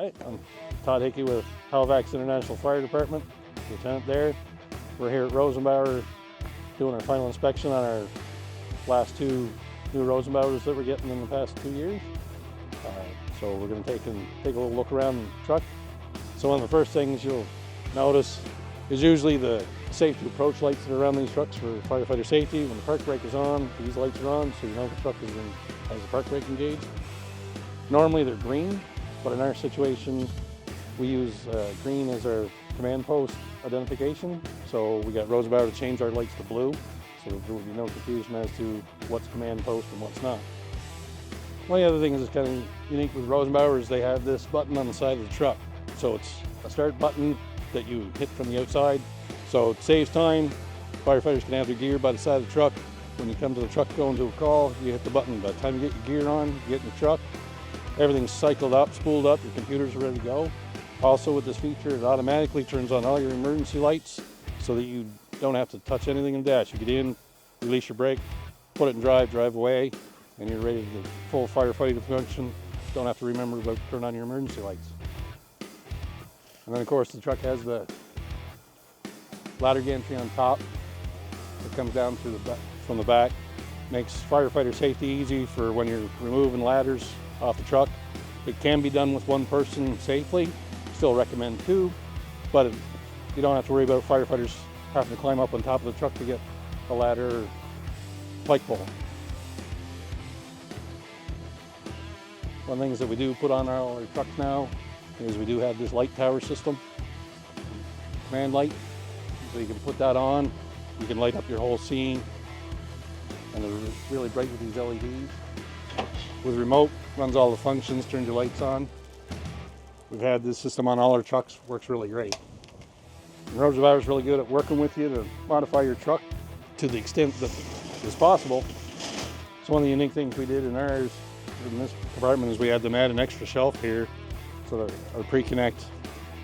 Hi, I'm Todd Hickey with Halifax International Fire Department, Lieutenant there. We're here at Rosenbauer doing our final inspection on our last two new Rosenbauers that we're getting in the past 2 years. So we're going to take a little look around the truck. So one of the first things you'll notice is usually the safety approach lights that are around these trucks for firefighter safety. When the park brake is on, these lights are on, so you know the truck has the park brake engaged. Normally they're green, but in our situation, we use green as our command post identification. So we got Rosenbauer to change our lights to blue, so there will be no confusion as to what's command post and what's not. One of the other things that's kind of unique with Rosenbauer is they have this button on the side of the truck. So it's a start button that you hit from the outside. So it saves time. Firefighters can have their gear by the side of the truck. When you come to the truck going to a call, you hit the button. By the time you get your gear on, you get in the truck, everything's cycled up, spooled up, your computers are ready to go. Also with this feature, it automatically turns on all your emergency lights so that you don't have to touch anything in the dash. You get in, release your brake, put it in drive away, and you're ready to full firefighting function. Don't have to remember to turn on your emergency lights. And then of course the truck has the ladder gantry on top that comes down through from the back. Makes firefighter safety easy for when you're removing ladders off the truck. It can be done with one person safely. Still recommend two, but you don't have to worry about firefighters having to climb up on top of the truck to get a ladder or pike pole. One of the things that we do put on all our trucks now is we do have this light tower system, command light, so you can put that on. You can light up your whole scene, and they're really bright with these LEDs. With remote, runs all the functions, turns your lights on. We've had this system on all our trucks, works really great. Rosenbauer is really good at working with you to modify your truck to the extent that is possible. So one of the unique things we did in ours, in this compartment, is we had them add an extra shelf here so that our pre-connect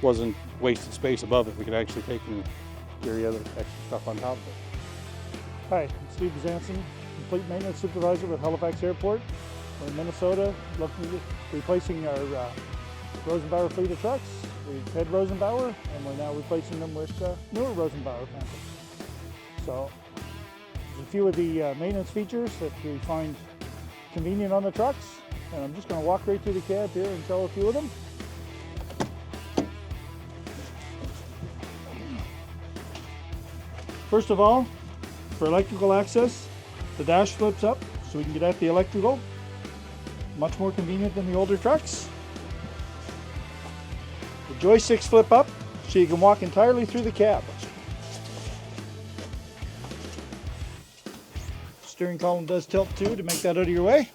wasn't wasted space above it. We could actually take and carry other extra stuff on top of it. Hi, I'm Steve Bezanson, Complete Maintenance Supervisor with Halifax Airport. We're in Minnesota replacing our Rosenbauer fleet of trucks. We've had Rosenbauer and we're now replacing them with newer Rosenbauer PANTHERs. So there's a few of the maintenance features that we find convenient on the trucks, and I'm just going to walk right through the cab here and show a few of them. First of all, for electrical access, the dash flips up so we can get at the electrical. Much more convenient than the older trucks. The joysticks flip up so you can walk entirely through the cab. Steering column does tilt too to make that out of your way.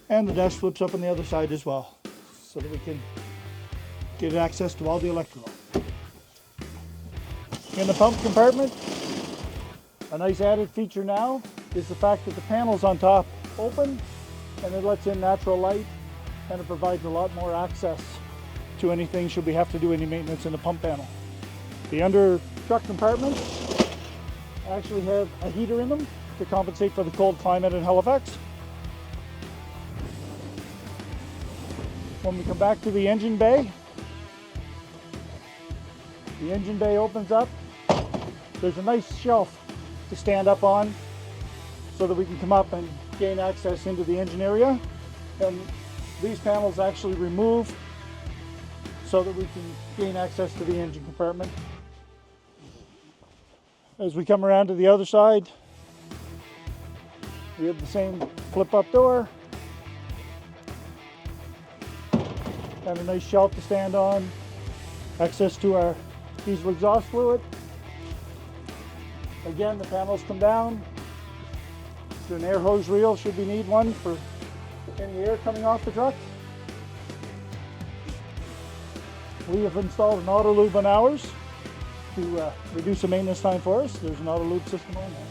And the dash flips up on the other side as well so that we can get access to all the electrical. In the pump compartment, a nice added feature now is the fact that the panels on top open and it lets in natural light, and it provides a lot more access to anything should we have to do any maintenance in the pump panel. The under truck compartments actually have a heater in them to compensate for the cold climate in Halifax. When we come back to the engine bay opens up. There's a nice shelf to stand up on so that we can come up and gain access into the engine area. And these panels actually remove so that we can gain access to the engine compartment. As we come around to the other side, we have the same flip-up door and a nice shelf to stand on, access to our diesel exhaust fluid. Again, the panels come down to an air hose reel should we need one for any air coming off the truck. We have installed an auto lube on ours to reduce the maintenance time for us. There's an auto lube system on there.